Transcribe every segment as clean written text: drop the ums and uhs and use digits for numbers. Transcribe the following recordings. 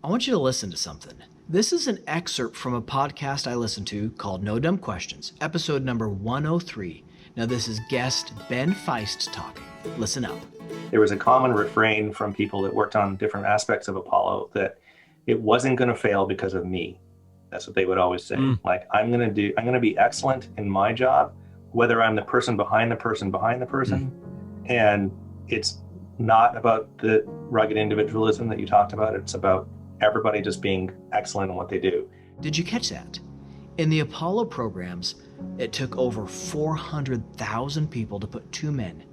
I want you to listen to something. This is an excerpt from a podcast I listened to called No Dumb Questions, episode number 103. Now this is guest Ben Feist talking. Listen up. There was a common refrain from people that worked on different aspects of Apollo that it wasn't going to fail because of me. That's what they would always say. Like, I'm going to be excellent in my job, whether I'm the person behind the person behind the person. And it's not about the rugged individualism that you talked about. It's about everybody just being excellent in what they do. Did you catch that? In the Apollo programs, it took over 400,000 people to put two men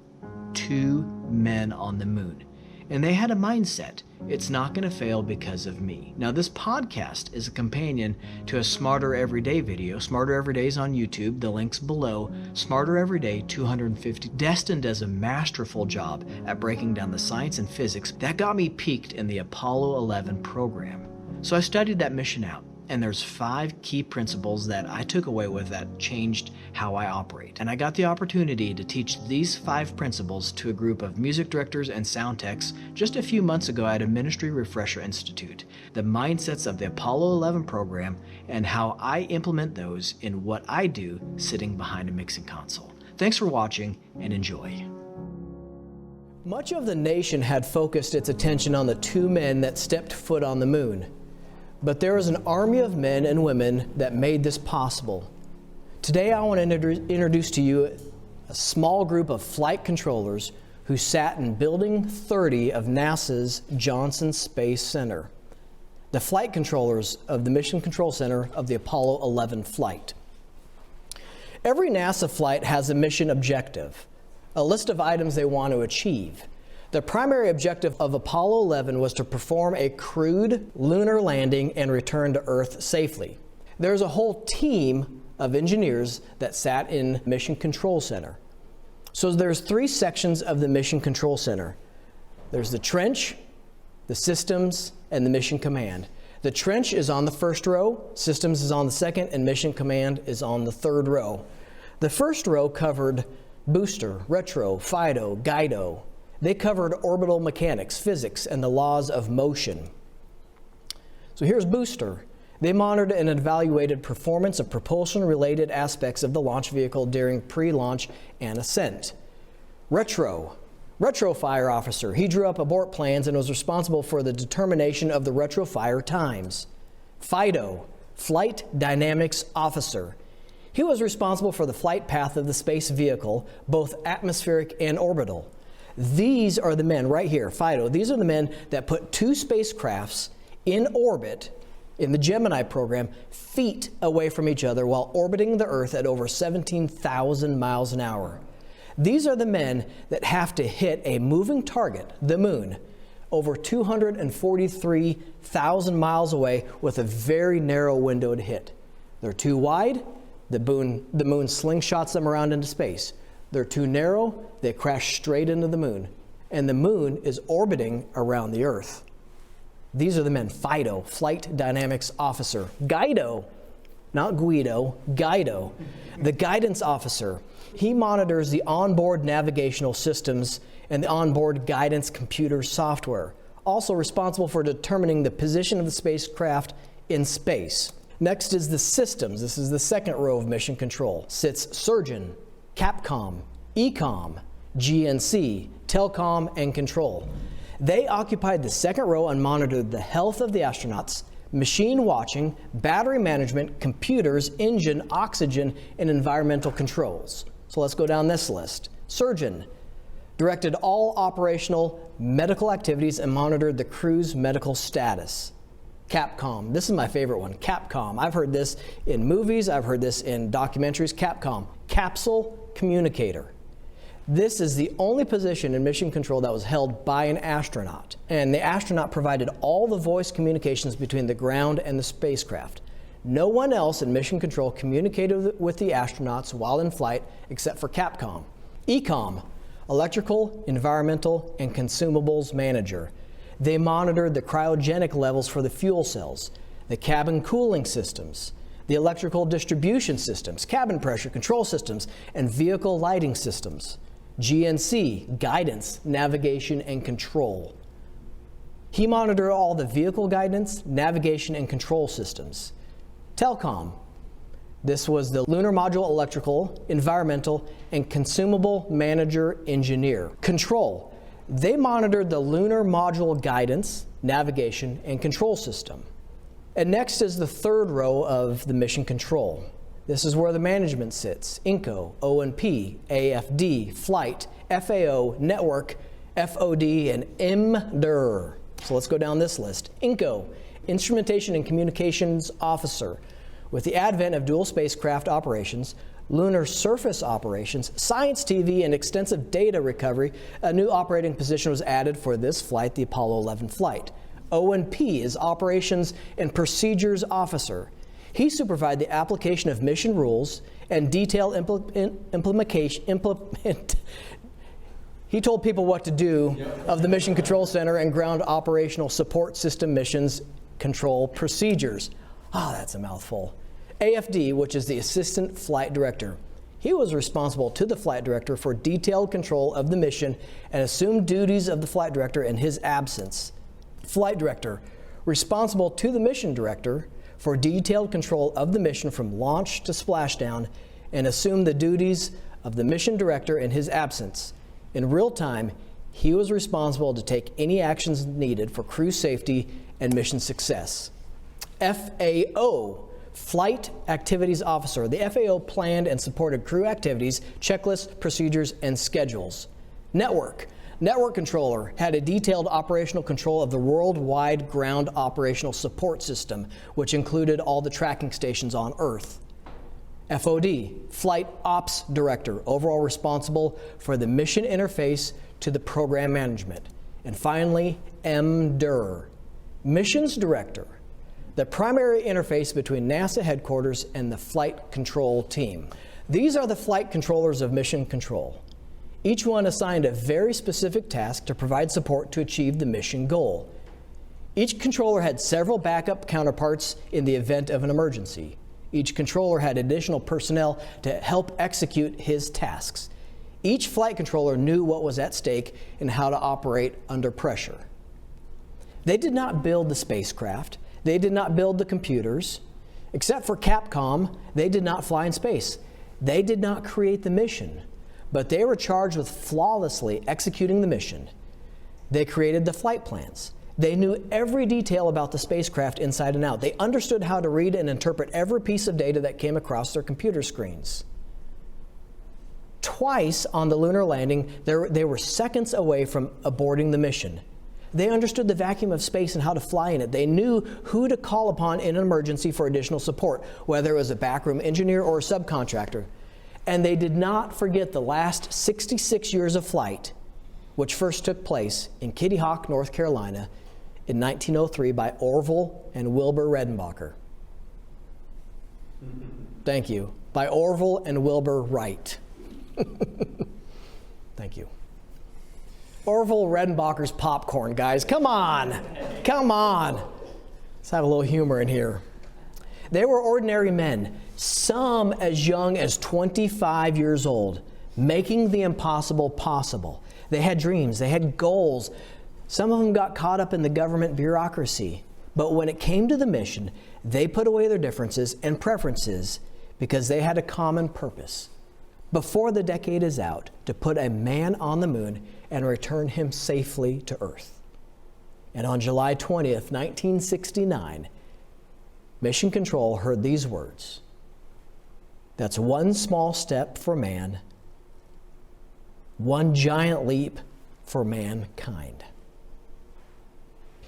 on the moon. And they had a mindset, it's not going to fail because of me. Now this podcast is a companion to a Smarter Everyday video. Smarter Everyday is on YouTube, the link's below. Smarter Everyday 250. Destin does a masterful job at breaking down the science and physics that got me peaked in the Apollo 11 program. So I studied that mission out. And there's 5 key principles that I took away with that changed how I operate. And I got the opportunity to teach these 5 principles to a group of music directors and sound techs just a few months ago at a Ministry Refresher Institute. The mindsets of the Apollo 11 program and how I implement those in what I do sitting behind a mixing console. Thanks for watching and enjoy. Much of the nation had focused its attention on the 2 men that stepped foot on the moon. But there is an army of men and women that made this possible. Today I want to introduce to you a small group of flight controllers who sat in Building 30 of NASA's Johnson Space Center. The flight controllers of the Mission Control Center of the Apollo 11 flight. Every NASA flight has a mission objective, a list of items they want to achieve. The primary objective of Apollo 11 was to perform a crewed lunar landing and return to Earth safely. There's a whole team of engineers that sat in Mission Control Center. So there's 3 sections of the Mission Control Center. There's the trench, the systems, and the mission command. The trench is on the first row, systems is on the second, and mission command is on the third row. The first row covered booster, retro, FIDO, KIDDO. They covered orbital mechanics, physics, and the laws of motion. So here's booster. They monitored and evaluated performance of propulsion-related aspects of the launch vehicle during pre-launch and ascent. Retro fire officer. He drew up abort plans and was responsible for the determination of the retro fire times. FIDO, flight dynamics officer. He was responsible for the flight path of the space vehicle, both atmospheric and orbital. These are the men right here, FIDO. These are the men that put 2 spacecrafts in orbit in the Gemini program, feet away from each other while orbiting the Earth at over 17,000 miles an hour. These are the men that have to hit a moving target, the moon, over 243,000 miles away with a very narrow window to hit. They're too wide, the moon slingshots them around into space. They're too narrow, they crash straight into the moon. And the moon is orbiting around the Earth. These are the men, FIDO, Flight Dynamics Officer. KIDDO, not Guido, KIDDO, the guidance officer. He monitors the onboard navigational systems and the onboard guidance computer software. Also responsible for determining the position of the spacecraft in space. Next is the systems. This is the second row of mission control. Sits surgeon, Capcom, Ecom, GNC, Telcom, and Control. They occupied the second row and monitored the health of the astronauts, machine watching, battery management, computers, engine, oxygen, and environmental controls. So let's go down this list. Surgeon directed all operational medical activities and monitored the crew's medical status. Capcom, this is my favorite one, Capcom. I've heard this in movies, I've heard this in documentaries. Capcom, capsule communicator. This is the only position in mission control that was held by an astronaut. And the astronaut provided all the voice communications between the ground and the spacecraft. No one else in mission control communicated with the astronauts while in flight except for Capcom. Ecom, electrical, environmental, and consumables manager. They monitored the cryogenic levels for the fuel cells, the cabin cooling systems, the electrical distribution systems, cabin pressure control systems, and vehicle lighting systems. GNC, guidance, navigation, and control. He monitored all the vehicle guidance, navigation, and control systems. Telcom. This was the Lunar Module Electrical, Environmental, and Consumable Manager Engineer. Control. They monitored the Lunar Module guidance, navigation, and control system. And next is the third row of the mission control. This is where the management sits. INCO, O&P, AFD, Flight, FAO, Network, FOD, and MDR. So let's go down this list. INCO, Instrumentation and Communications Officer. With the advent of dual spacecraft operations, lunar surface operations, science TV, and extensive data recovery, a new operating position was added for this flight, the Apollo 11 flight. O&P is Operations and Procedures Officer. He supervised the application of mission rules and detailed implementation. He told people what to do of the Mission Control Center and ground operational support system missions control procedures. That's a mouthful. AFD, which is the Assistant Flight Director. He was responsible to the Flight Director for detailed control of the mission and assumed duties of the Flight Director in his absence. Flight Director, responsible to the Mission Director for detailed control of the mission from launch to splashdown and assumed the duties of the Mission Director in his absence. In real time, he was responsible to take any actions needed for crew safety and mission success. FAO, Flight Activities Officer. The FAO planned and supported crew activities, checklists, procedures, and schedules. Network Controller had a detailed operational control of the worldwide ground operational support system, which included all the tracking stations on Earth. FOD, Flight Ops Director, overall responsible for the mission interface to the program management. And finally, MDR, Missions Director, the primary interface between NASA headquarters and the flight control team. These are the flight controllers of mission control. Each one assigned a very specific task to provide support to achieve the mission goal. Each controller had several backup counterparts in the event of an emergency. Each controller had additional personnel to help execute his tasks. Each flight controller knew what was at stake and how to operate under pressure. They did not build the spacecraft. They did not build the computers. Except for Capcom, they did not fly in space. They did not create the mission, but they were charged with flawlessly executing the mission. They created the flight plans. They knew every detail about the spacecraft inside and out. They understood how to read and interpret every piece of data that came across their computer screens. Twice on the lunar landing, they were seconds away from aborting the mission. They understood the vacuum of space and how to fly in it. They knew who to call upon in an emergency for additional support, whether it was a backroom engineer or a subcontractor. And they did not forget the last 66 years of flight, which first took place in Kitty Hawk, North Carolina, in 1903 by Orville and Wilbur Redenbacher. Thank you. By Orville and Wilbur Wright. Thank you. Orville Redenbacher's popcorn, guys. Come on. Come on. Let's have a little humor in here. They were ordinary men, some as young as 25 years old, making the impossible possible. They had dreams. They had goals. Some of them got caught up in the government bureaucracy. But when it came to the mission, they put away their differences and preferences because they had a common purpose. Before the decade is out, to put a man on the moon and return him safely to Earth. And on July 20th, 1969, Mission Control heard these words. That's one small step for man, one giant leap for mankind.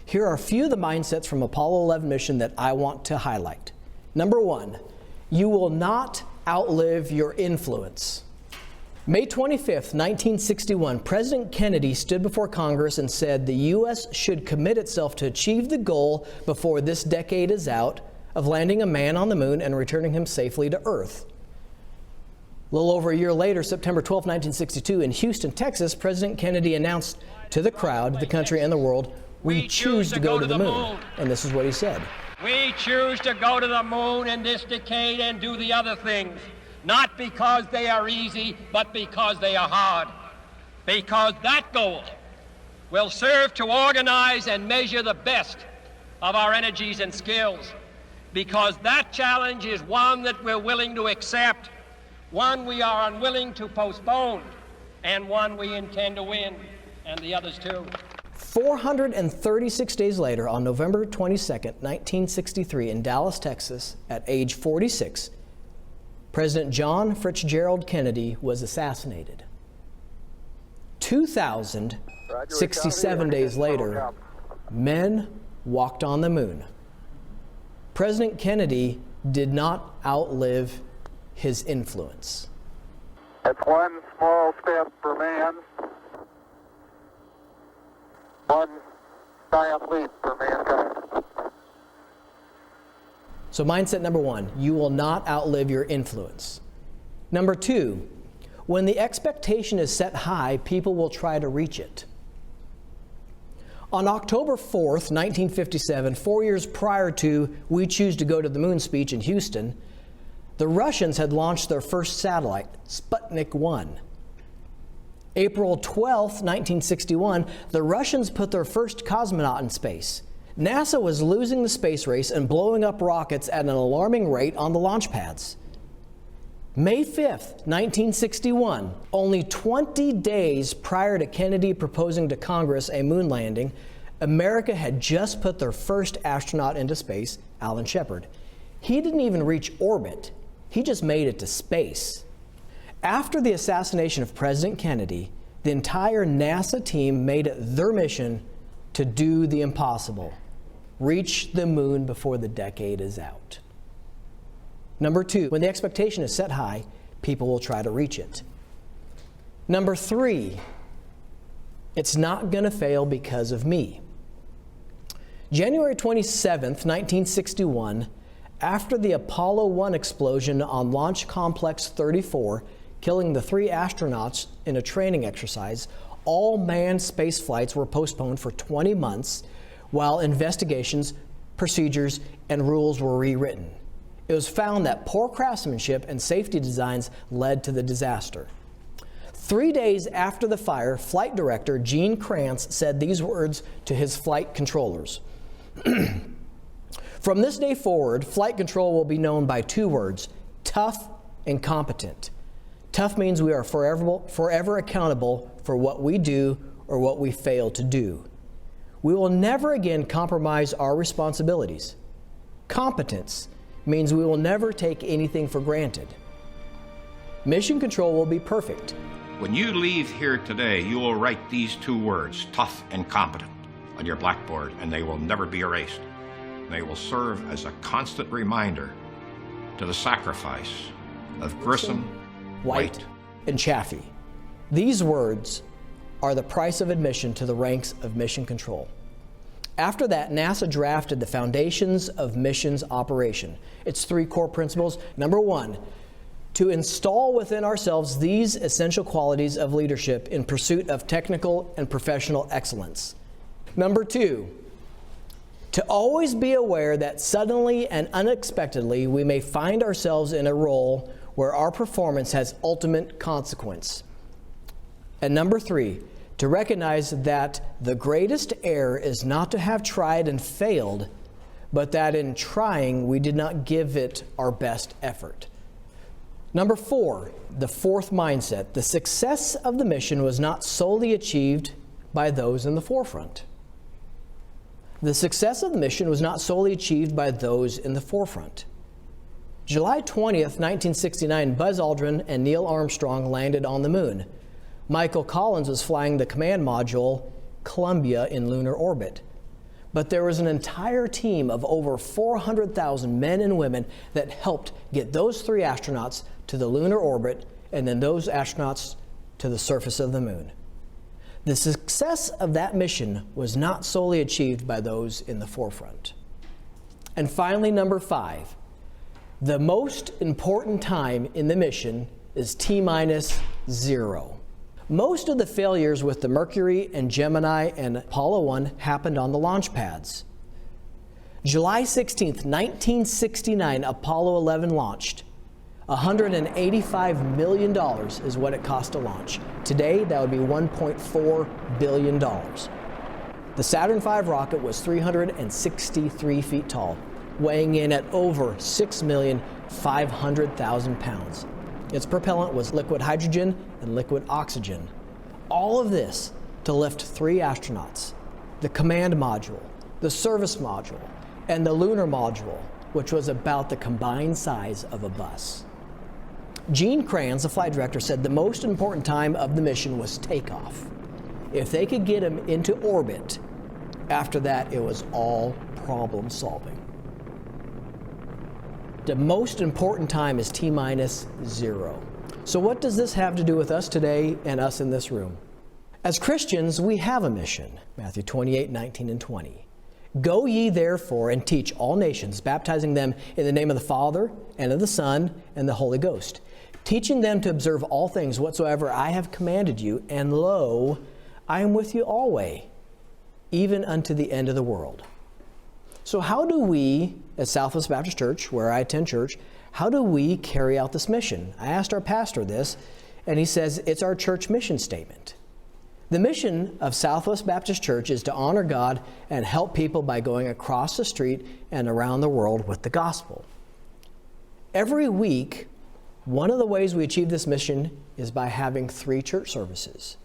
Here are a few of the mindsets from Apollo 11 mission that I want to highlight. Number one, you will not outlive your influence. May 25th, 1961, President Kennedy stood before Congress and said the U.S. should commit itself to achieve the goal before this decade is out of landing a man on the moon and returning him safely to Earth. A little over a year later, September 12, 1962, in Houston, Texas, President Kennedy announced to the crowd, the country, and the world, we choose to go to the moon. And this is what he said. We choose to go to the moon in this decade and do the other things, not because they are easy, but because they are hard. Because that goal will serve to organize and measure the best of our energies and skills, because that challenge is one that we're willing to accept, one we are unwilling to postpone, and one we intend to win, and the others too. 436 days later, on November 22nd, 1963, in Dallas, Texas, at age 46, President John Fitzgerald Kennedy was assassinated. 2,067 days later, men walked on the moon. President Kennedy did not outlive his influence. It's one small step for man, one giant leap for mankind. So mindset number one, you will not outlive your influence. Number two, when the expectation is set high, people will try to reach it. On October 4th, 1957, 4 years prior to "We Choose to Go to the Moon" speech in Houston, the Russians had launched their first satellite, Sputnik 1. April 12th, 1961, the Russians put their first cosmonaut in space. NASA was losing the space race and blowing up rockets at an alarming rate on the launch pads. May 5th, 1961, only 20 days prior to Kennedy proposing to Congress a moon landing, America had just put their first astronaut into space, Alan Shepard. He didn't even reach orbit. He just made it to space. After the assassination of President Kennedy, the entire NASA team made it their mission to do the impossible: reach the moon before the decade is out. Number two, when the expectation is set high, people will try to reach it. Number three, it's not going to fail because of me. January 27th, 1961, after the Apollo 1 explosion on Launch Complex 34, killing the 3 astronauts in a training exercise, all manned space flights were postponed for 20 months while investigations, procedures, and rules were rewritten. It was found that poor craftsmanship and safety designs led to the disaster. 3 days after the fire, Flight Director Gene Kranz said these words to his flight controllers. "From this day forward, flight control will be known by 2 words, tough and competent. Tough means we are forever accountable for what we do or what we fail to do. We will never again compromise our responsibilities. Competence means we will never take anything for granted. Mission control will be perfect." When you leave here today, you will write these 2 words, tough and competent, on your blackboard, and they will never be erased. They will serve as a constant reminder to the sacrifice of Grissom, White, and Chaffee. These words are the price of admission to the ranks of mission control. After that, NASA drafted the Foundations of Missions Operation. Its 3 core principles. Number 1, to install within ourselves these essential qualities of leadership in pursuit of technical and professional excellence. Number 2, to always be aware that suddenly and unexpectedly we may find ourselves in a role where our performance has ultimate consequence. And number 3, to recognize that the greatest error is not to have tried and failed, but that in trying we did not give it our best effort. Number 4, the 4th mindset, the success of the mission was not solely achieved by those in the forefront. The success of the mission was not solely achieved by those in the forefront. July 20th, 1969, Buzz Aldrin and Neil Armstrong landed on the moon. Michael Collins was flying the command module Columbia in lunar orbit. But there was an entire team of over 400,000 men and women that helped get those 3 astronauts to the lunar orbit and then those astronauts to the surface of the moon. The success of that mission was not solely achieved by those in the forefront. And finally, number 5, the most important time in the mission is T-0. Most of the failures with the Mercury and Gemini and Apollo 1 happened on the launch pads. July 16th, 1969, Apollo 11 launched. $185 million is what it cost to launch. Today, that would be $1.4 billion. The Saturn V rocket was 363 feet tall, weighing in at over 6,500,000 pounds. Its propellant was liquid hydrogen and liquid oxygen. All of this to lift 3 astronauts, the command module, the service module, and the lunar module, which was about the combined size of a bus. Gene Kranz, the flight director, said the most important time of the mission was takeoff. If they could get him into orbit, after that it was all problem solving. The most important time is T-minus 0. So what does this have to do with us today and us in this room? As Christians, we have a mission. Matthew 28, 19 and 20. Go ye therefore and teach all nations, baptizing them in the name of the Father and of the Son and the Holy Ghost, teaching them to observe all things whatsoever I have commanded you, and lo, I am with you always, even unto the end of the world. So how do we, at Southwest Baptist Church, where I attend church, how do we carry out this mission? I asked our pastor this, and he says it's our church mission statement. The mission of Southwest Baptist Church is to honor God and help people by going across the street and around the world with the gospel. Every week, one of the ways we achieve this mission is by having 3 church services.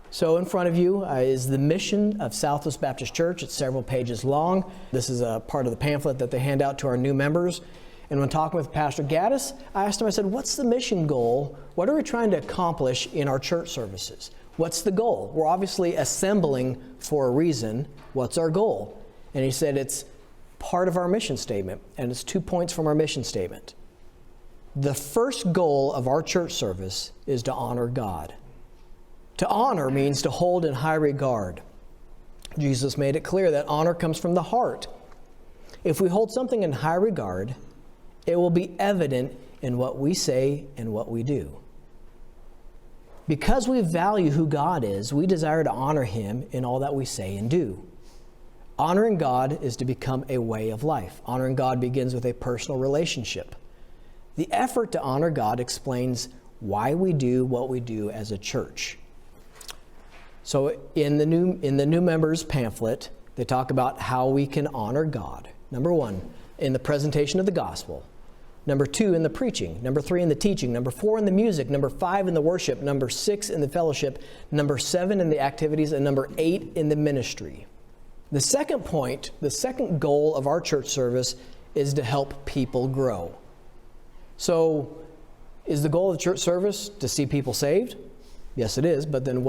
So in front of you is the mission of Southwest Baptist Church. It's several pages long. This is a part of the pamphlet that they hand out to our new members. And when talking with Pastor Gaddis, I asked him, I said, what's the mission goal? What are we trying to accomplish in our church services? What's the goal? We're obviously assembling for a reason. What's our goal? And he said it's part of our mission statement, and it's 2 points from our mission statement. The first goal of our church service is to honor God. To honor means to hold in high regard. Jesus made it clear that honor comes from the heart. If we hold something in high regard, it will be evident in what we say and what we do. Because we value who God is, we desire to honor Him in all that we say and do. Honoring God is to become a way of life. Honoring God begins with a personal relationship. The effort to honor God explains why we do what we do as a church. So in the new members pamphlet, they talk about how we can honor God. Number 1, in the presentation of the gospel. Number 2, in the preaching. Number 3, in the teaching. Number 4, in the music. Number 5, in the worship. Number 6, in the fellowship. Number 7, in the activities. And number 8, in the ministry. The second point, the second goal of our church service is to help people grow. So is the goal of the church service to see people saved? Yes, it is. But then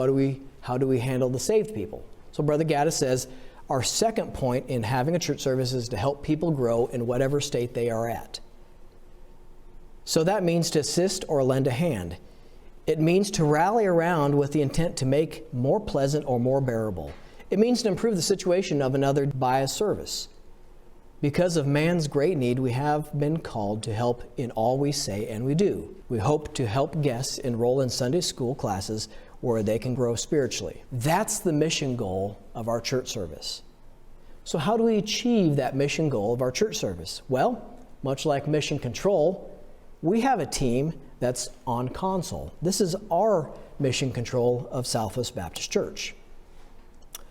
how do we handle the saved people? So Brother Gaddis says, our second point in having a church service is to help people grow in whatever state they are at. So that means to assist or lend a hand. It means to rally around with the intent to make more pleasant or more bearable. It means to improve the situation of another by a service. Because of man's great need, we have been called to help in all we say and we do. We hope to help guests enroll in Sunday school classes where they can grow spiritually. That's the mission goal of our church service. So how do we achieve that mission goal of our church service? Well, much like mission control, we have a team that's on console. This is our mission control of Southwest Baptist Church.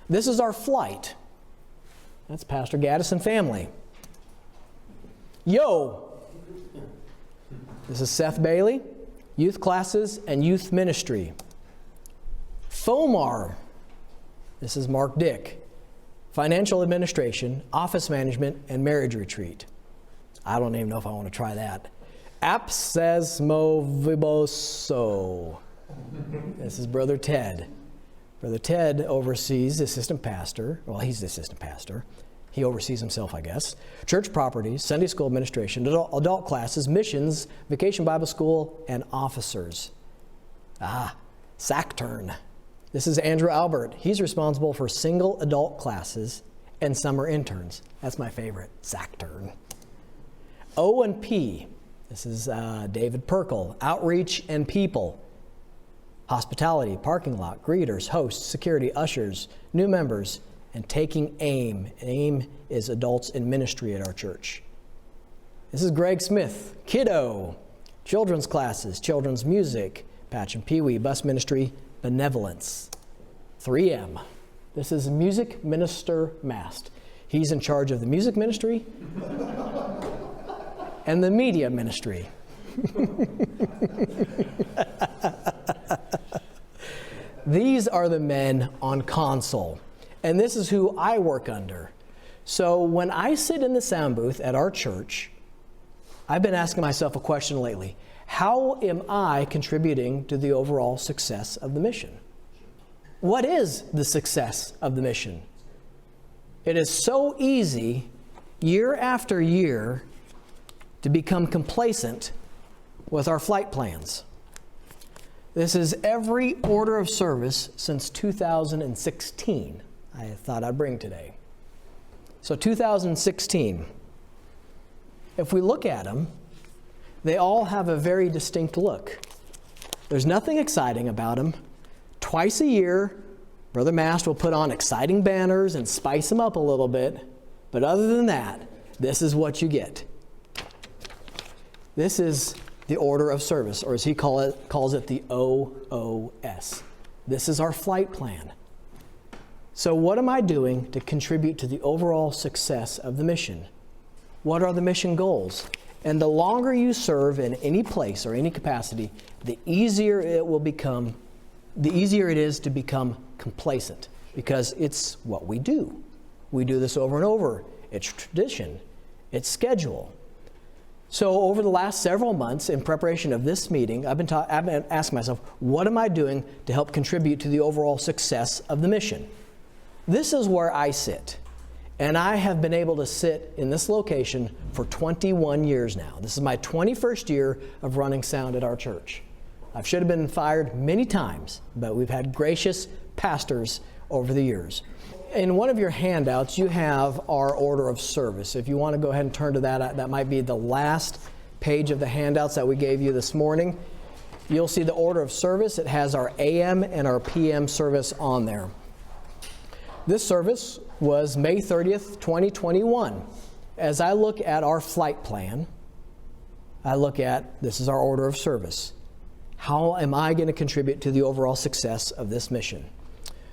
This is our flight. That's Pastor Gaddis and family. Yo! This is Seth Bailey, youth classes and youth ministry. FOMAR. This is Mark Dick, financial administration, office management, and marriage retreat. I don't even know if I want to try that. Apsesmoviboso. This is Brother Ted. Brother Ted oversees the assistant pastor. Well, he's the assistant pastor. He oversees himself, I guess. Church properties, Sunday school administration, adult classes, missions, vacation Bible school, and officers. SACTERN. This is Andrew Albert. He's responsible for single adult classes and summer interns. That's my favorite, SACTERN. O&P. This is David Perkle. Outreach and people. Hospitality, parking lot, greeters, hosts, security, ushers, new members, and taking AIM. AIM is adults in ministry at our church. This is Greg Smith. KIDDO. Children's classes, children's music, Patch and Pee Wee, bus ministry, benevolence. 3M. This is Music Minister Mast. He's in charge of the music ministry and the media ministry. These are the men on console, and this is who I work under. So when I sit in the sound booth at our church, I've been asking myself a question lately. How am I contributing to the overall success of the mission? What is the success of the mission? It is so easy, year after year, to become complacent with our flight plans. This is every order of service since 2016 I thought I'd bring today. So 2016, if we look at them, they all have a very distinct look. There's nothing exciting about them. Twice a year, Brother Mast will put on exciting banners and spice them up a little bit. But other than that, this is what you get. This is the order of service, or as he calls it, the OOS. This is our flight plan. So what am I doing to contribute to the overall success of the mission? What are the mission goals? And the longer you serve in any place or any capacity, the easier it is to become complacent, because it's what we do. We do this over and over. It's tradition. It's schedule. So over the last several months, in preparation of this meeting, I've been asking myself, what am I doing to help contribute to the overall success of the mission? This is where I sit. And I have been able to sit in this location for 21 years now. This is my 21st year of running sound at our church. I should have been fired many times, but we've had gracious pastors over the years. In one of your handouts, you have our order of service. If you want to go ahead and turn to that, that might be the last page of the handouts that we gave you this morning. You'll see the order of service. It has our AM and our PM service on there. This service was May 30th, 2021. As I look at our flight plan, I look at, this is our order of service. How am I going to contribute to the overall success of this mission?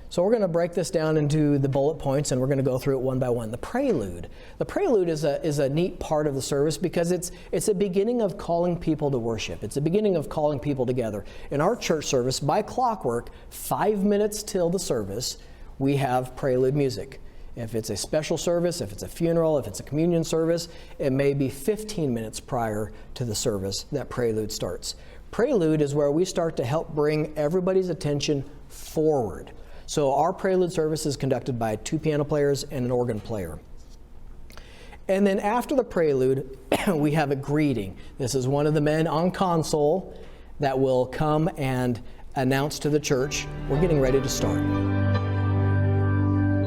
So we're going to break this down into the bullet points, and we're going to go through it one by one. The prelude. The prelude is a neat part of the service because it's a beginning of calling people to worship. It's a beginning of calling people together. In our church service, by clockwork, 5 minutes till the service, we have prelude music. If it's a special service, if it's a funeral, if it's a communion service, it may be 15 minutes prior to the service that prelude starts. Prelude is where we start to help bring everybody's attention forward. So our prelude service is conducted by 2 piano players and an organ player. And then after the prelude, we have a greeting. This is one of the men on console that will come and announce to the church, we're getting ready to start.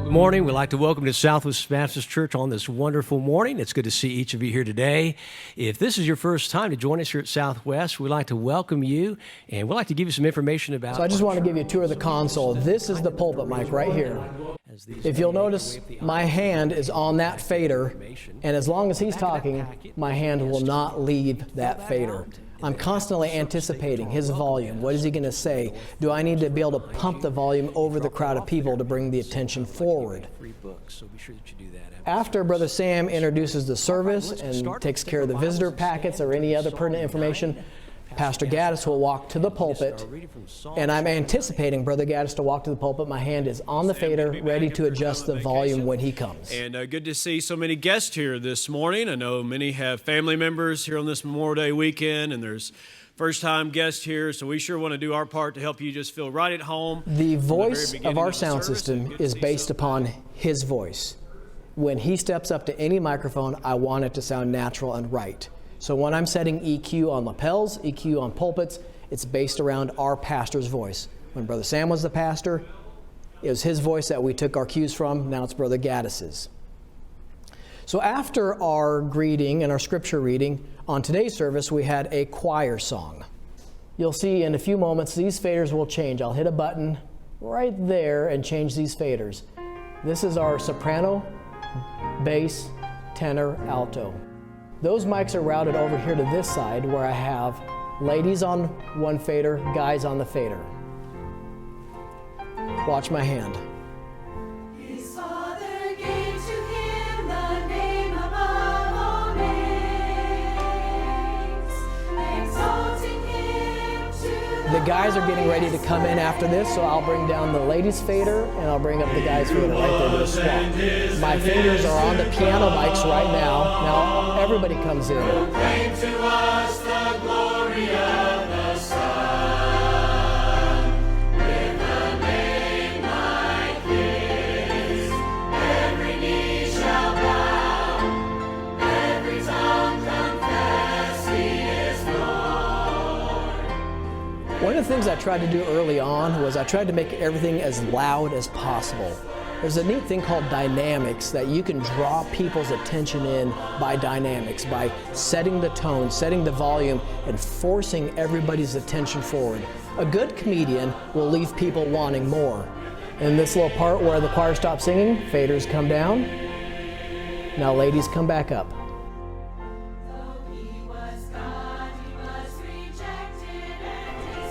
Good morning. We'd like to welcome you to Southwest Baptist Church on this wonderful morning. It's good to see each of you here today. If this is your first time to join us here at Southwest, we'd like to welcome you, and we'd like to give you some information about... So I just want to give you a tour of the console. This is the pulpit mic right here. If you'll notice, my hand is on that fader, and as long as he's talking, my hand will not leave that fader. I'm constantly anticipating his volume. What is he going to say? Do I need to be able to pump the volume over the crowd of people to bring the attention forward? After Brother Sam introduces the service and takes care of the visitor packets or any other pertinent information, Pastor Gaddis will walk to the pulpit, and I'm anticipating Brother Gaddis to walk to the pulpit. My hand is on the fader, ready to adjust the volume when he comes. And good to see so many guests here this morning. I know many have family members here on this Memorial Day weekend, and there's first-time guests here, so we sure want to do our part to help you just feel right at home. The voice of our sound system is based upon his voice. When he steps up to any microphone, I want it to sound natural and right. So when I'm setting EQ on lapels, EQ on pulpits, it's based around our pastor's voice. When Brother Sam was the pastor, it was his voice that we took our cues from. Now it's Brother Gaddis's. So after our greeting and our scripture reading, on today's service we had a choir song. You'll see in a few moments these faders will change. I'll hit a button right there and change these faders. This is our soprano, bass, tenor, alto. Those mics are routed over here to this side where I have ladies on one fader, guys on the fader. Watch my hand. The guys are getting ready to come in after this, so I'll bring down the ladies' fader, and I'll bring up the guys' fader right there to the swap. My fingers are on the piano mics right now. Now everybody comes in. Proclaim to us the glory of the Son. With a name like this, every knee shall bow, every tongue confess He is Lord. One of the things I tried to do early on was I tried to make everything as loud as possible. There's a neat thing called dynamics that you can draw people's attention in by dynamics, by setting the tone, setting the volume, and forcing everybody's attention forward. A good comedian will leave people wanting more. In this little part where the choir stops singing, faders come down. Now ladies come back up.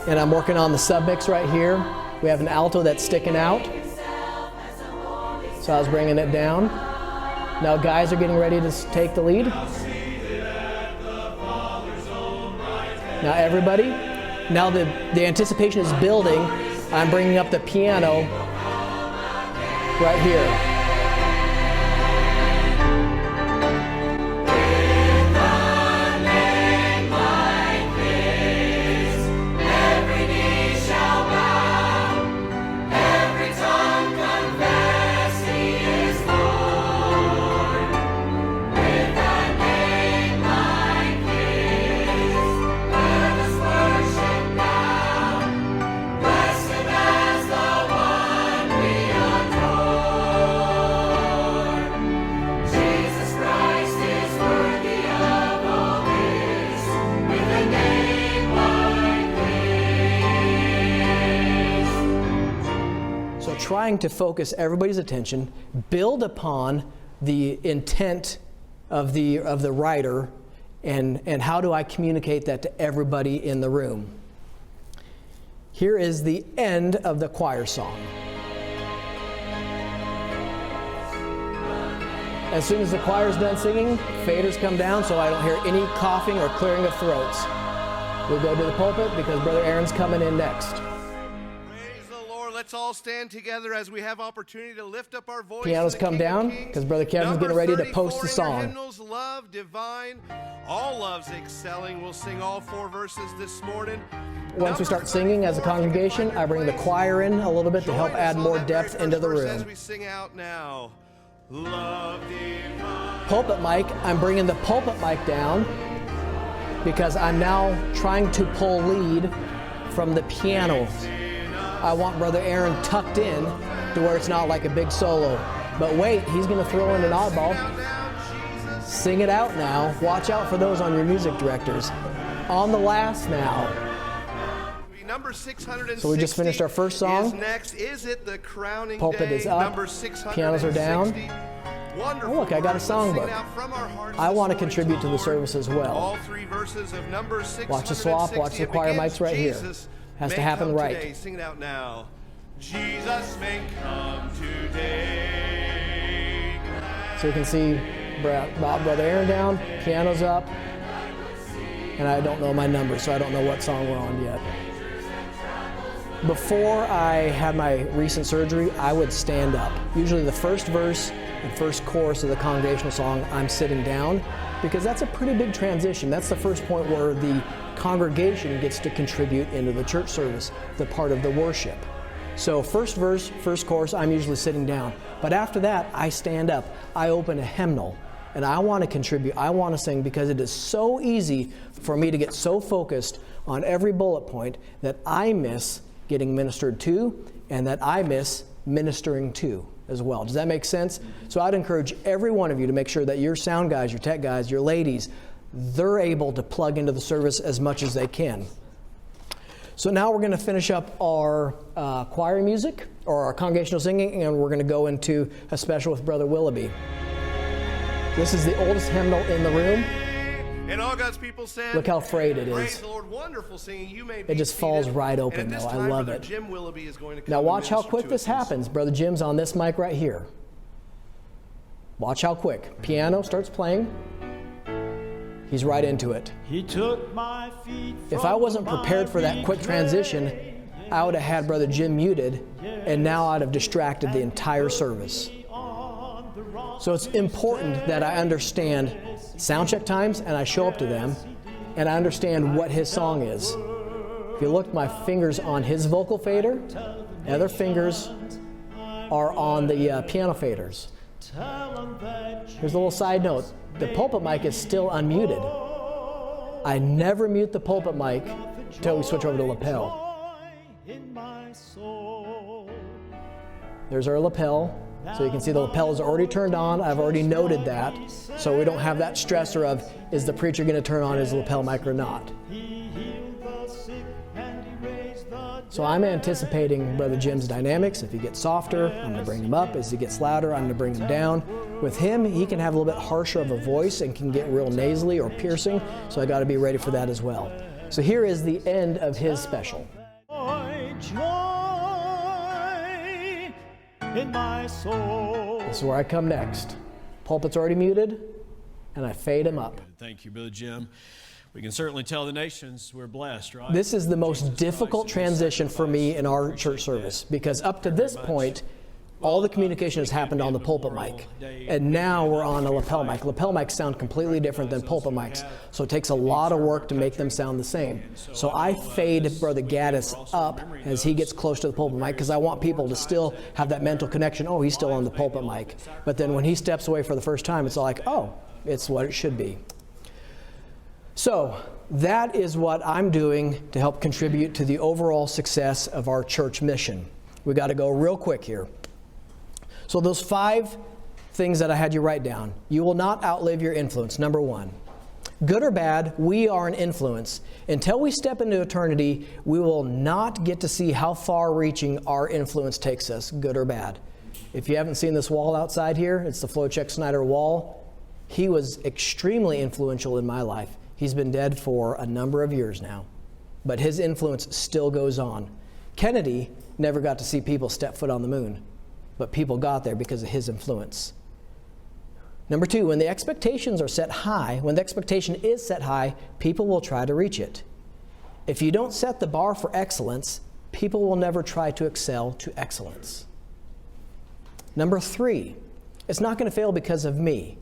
And I'm working on the submix right here. We have an alto that's sticking out. So I was bringing it down. Now guys are getting ready to take the lead. Now everybody, now the anticipation is building. I'm bringing up the piano right here. Trying to focus everybody's attention, build upon the intent of the writer, and how do I communicate that to everybody in the room. Here is the end of the choir song. As soon as the choir's done singing, faders come down so I don't hear any coughing or clearing of throats. We'll go to the pulpit because Brother Aaron's coming in next. Let's all stand together as we have opportunity to lift up our voice. Pianos come down because Brother Kevin's getting ready to post the song. Hymnals, love divine, all loves excelling. We'll sing all 4 verses this morning. Once we start singing as a congregation, I bring the choir in a little bit to help add more depth into the room. As we sing out now, love divine. Pulpit mic, I'm bringing the pulpit mic down because I'm now trying to pull lead from the piano. I want Brother Aaron tucked in to where it's not like a big solo. But wait, he's going to throw in an oddball. Sing it out now. Watch out for those on your music directors. On the last now. Number 660. So we just finished our first song. Is next. Is it the crowning Pulpit day? is up. Number Pianos are down. Wonderful. Oh, look, I got a songbook. I want to contribute to the service as well. All 3 verses of number 660. Watch the swap. Watch the choir mics right here. Has to happen right. Today. Sing it out now. Jesus may come today. So you can see Brother Aaron down, piano's up, and I don't know my numbers, so I don't know what song we're on yet. Before I had my recent surgery, I would stand up. Usually the first verse and first chorus of the congregational song, I'm sitting down, because that's a pretty big transition. That's the first point where the congregation gets to contribute into the church service, the part of the worship. So first verse, first chorus, I'm usually sitting down. But after that, I stand up. I open a hymnal, and I want to contribute. I want to sing because it is so easy for me to get so focused on every bullet point that I miss getting ministered to and that I miss ministering to as well. Does that make sense? So I'd encourage every one of you to make sure that your sound guys, your tech guys, your ladies, they're able to plug into the service as much as they can. So now we're going to finish up our choir music, or our congregational singing, and we're going to go into a special with Brother Willoughby. This is the oldest hymnal in the room. And all God's people said, look how frayed it is. Praise the Lord, wonderful singing. You may be it just seated. falls right open, though. I love it. Jim Willoughby is going to come now watch how minister quick to this us. happens. Brother Jim's on this mic right here. Watch how quick. Piano starts playing. He's right into it. He took my feet If I wasn't prepared for that quick transition, I would have had Brother Jim muted, and now I'd have distracted the entire service. So it's important that I understand sound check times, and I show up to them, and I understand what his song is. If you look, my fingers on his vocal fader, the other fingers are on the piano faders. Here's a little side note. The pulpit mic is still unmuted. I never mute the pulpit mic until we switch over to lapel. There's our lapel. So you can see the lapel is already turned on. I've already noted that. So we don't have that stressor of, is the preacher going to turn on his lapel mic or not? So I'm anticipating Brother Jim's dynamics. If he gets softer, I'm going to bring him up. As he gets louder, I'm going to bring him down. With him, he can have a little bit harsher of a voice and can get real nasally or piercing. So I got to be ready for that as well. So here is the end of his special. In my soul. This is where I come next. Pulpit's already muted, and I fade him up. Thank you, Brother Jim. We can certainly tell the nations we're blessed, right? This is the most difficult transition for me in our church service, because up to this point, all the communication has happened on the pulpit mic, and now we're on a lapel mic. Lapel mics sound completely different than pulpit mics, so it takes a lot of work to make them sound the same. So I fade Brother Gaddis up as he gets close to the pulpit mic, because I want people to still have that mental connection. Oh, he's still on the pulpit mic. But then when he steps away for the first time, it's like, oh, it's what it should be. So that is what I'm doing to help contribute to the overall success of our church mission. We got to go real quick here. So those 5 things that I had you write down. You will not outlive your influence, number 1. Good or bad, we are an influence. Until we step into eternity, we will not get to see how far-reaching our influence takes us, good or bad. If you haven't seen this wall outside here, it's the Flocheck Snyder wall. He was extremely influential in my life. He's been dead for a number of years now, but his influence still goes on. Kennedy never got to see people step foot on the moon, but people got there because of his influence. Number 2, when the expectations are set high, when the expectation is set high, people will try to reach it. If you don't set the bar for excellence, people will never try to excel to excellence. Number 3, it's not going to fail because of me.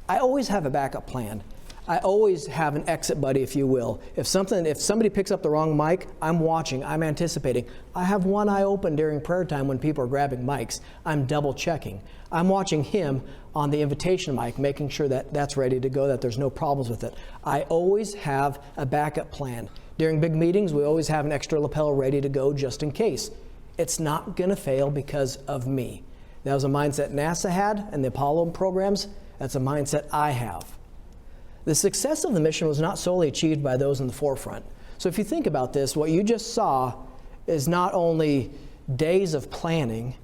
I always have a backup plan. I always have an exit buddy, if you will. If somebody picks up the wrong mic, I'm watching, I'm anticipating. I have one eye open during prayer time when people are grabbing mics. I'm double checking. I'm watching him on the invitation mic, making sure that that's ready to go, that there's no problems with it. I always have a backup plan. During big meetings, we always have an extra lapel ready to go just in case. It's not going to fail because of me. That was a mindset NASA had and the Apollo programs. That's a mindset I have. The success of the mission was not solely achieved by those in the forefront. So if you think about this, what you just saw is not only days of planning,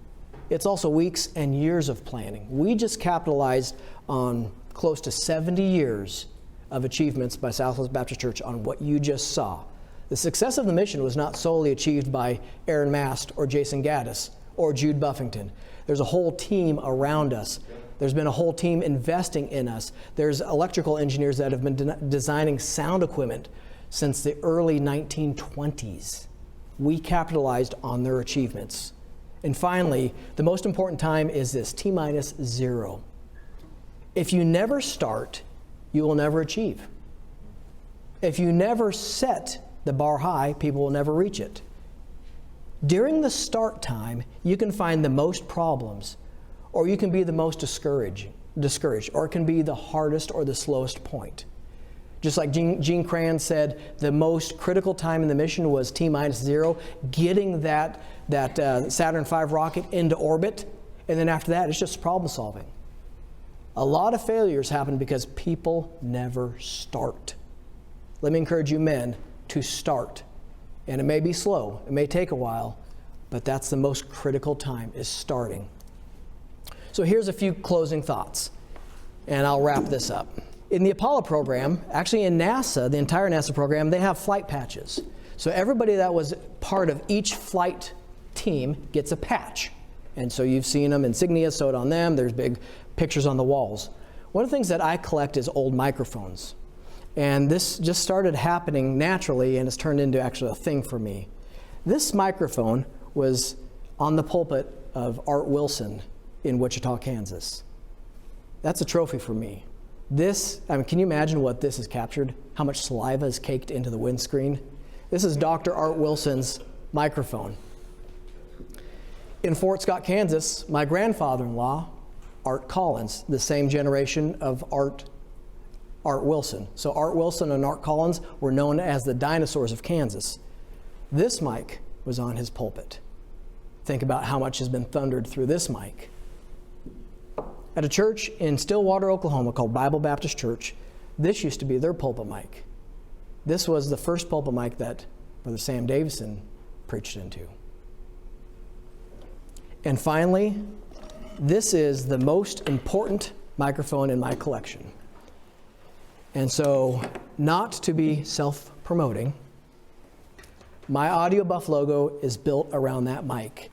it's also weeks and years of planning. We just capitalized on close to 70 years of achievements by Southwest Baptist Church on what you just saw. The success of the mission was not solely achieved by Aaron Mast or Jason Gaddis or Jude Buffington. There's a whole team around us. There's been a whole team investing in us. There's electrical engineers that have been designing sound equipment since the early 1920s. We capitalized on their achievements. And finally, the most important time is this, T-0. If you never start, you will never achieve. If you never set the bar high, people will never reach it. During the start time, you can find the most problems, or you can be the most discouraged, or it can be the hardest or the slowest point. Just like Gene Cran said, the most critical time in the mission was T-0, getting that Saturn V rocket into orbit, and then after that, it's just problem solving. A lot of failures happen because people never start. Let me encourage you men to start. And it may be slow, it may take a while, but that's the most critical time, is starting. So here's a few closing thoughts, and I'll wrap this up. In the Apollo program, actually in NASA, the entire NASA program, they have flight patches. So everybody that was part of each flight team gets a patch. And so you've seen them, insignia sewed on them, there's big pictures on the walls. One of the things that I collect is old microphones. And this just started happening naturally, and it's turned into actually a thing for me. This microphone was on the pulpit of Art Wilson in Wichita, Kansas. That's a trophy for me. This, I mean, can you imagine what this has captured? How much saliva is caked into the windscreen? This is Dr. Art Wilson's microphone. In Fort Scott, Kansas, my grandfather-in-law, Art Collins, the same generation of Art Wilson. So Art Wilson and Art Collins were known as the dinosaurs of Kansas. This mic was on his pulpit. Think about how much has been thundered through this mic. At a church in Stillwater, Oklahoma called Bible Baptist Church, this used to be their pulpit mic. This was the first pulpit mic that Brother Sam Davison preached into. And finally, this is the most important microphone in my collection. And so, not to be self-promoting, my Audio Buff logo is built around that mic.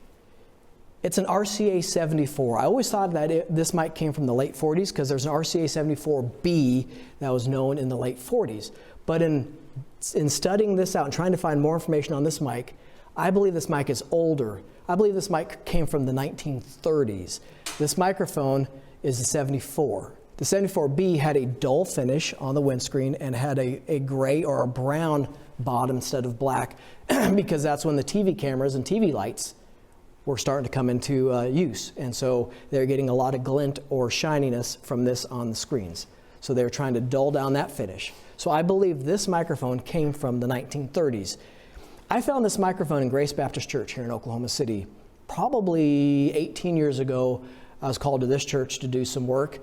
It's an RCA 74. I always thought that this mic came from the late 40s because there's an RCA 74B that was known in the late 40s. But in studying this out and trying to find more information on this mic, I believe this mic is older. I believe this mic came from the 1930s. This microphone is the 74. The 74B had a dull finish on the windscreen and had a gray or a brown bottom instead of black because that's when the TV cameras and TV lights were starting to come into use. And so they're getting a lot of glint or shininess from this on the screens. So they're trying to dull down that finish. So I believe this microphone came from the 1930s. I found this microphone in Grace Baptist Church here in Oklahoma City. Probably 18 years ago, I was called to this church to do some work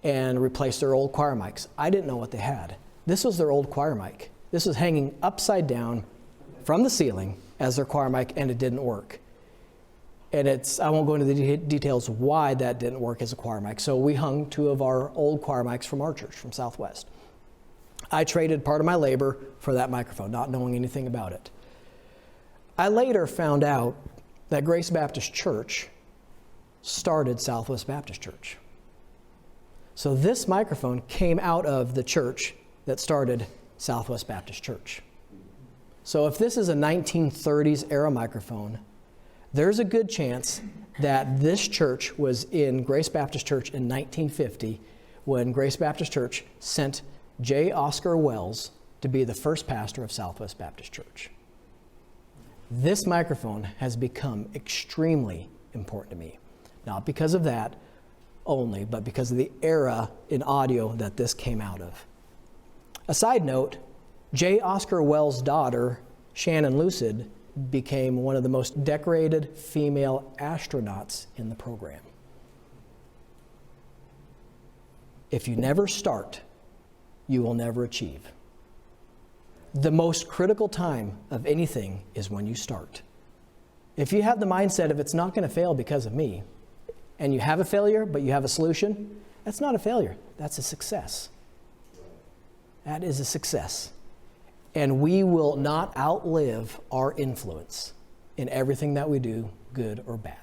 and replace their old choir mics. I didn't know what they had. This was their old choir mic. This was hanging upside down from the ceiling as their choir mic, and it didn't work. And I won't go into the details why that didn't work as a choir mic. So we hung two of our old choir mics from our church, from Southwest. I traded part of my labor for that microphone, not knowing anything about it. I later found out that Grace Baptist Church started Southwest Baptist Church. So this microphone came out of the church that started Southwest Baptist Church. So if this is a 1930s era microphone, there's a good chance that this church was in Grace Baptist Church in 1950 when Grace Baptist Church sent J. Oscar Wells to be the first pastor of Southwest Baptist Church. This microphone has become extremely important to me. Not because of that only, but because of the era in audio that this came out of. A side note, J. Oscar Wells' daughter, Shannon Lucid, became one of the most decorated female astronauts in the program. If you never start, you will never achieve. The most critical time of anything is when you start. If you have the mindset of it's not going to fail because of me, and you have a failure, but you have a solution, that's not a failure. That's a success. That is a success. And we will not outlive our influence in everything that we do, good or bad.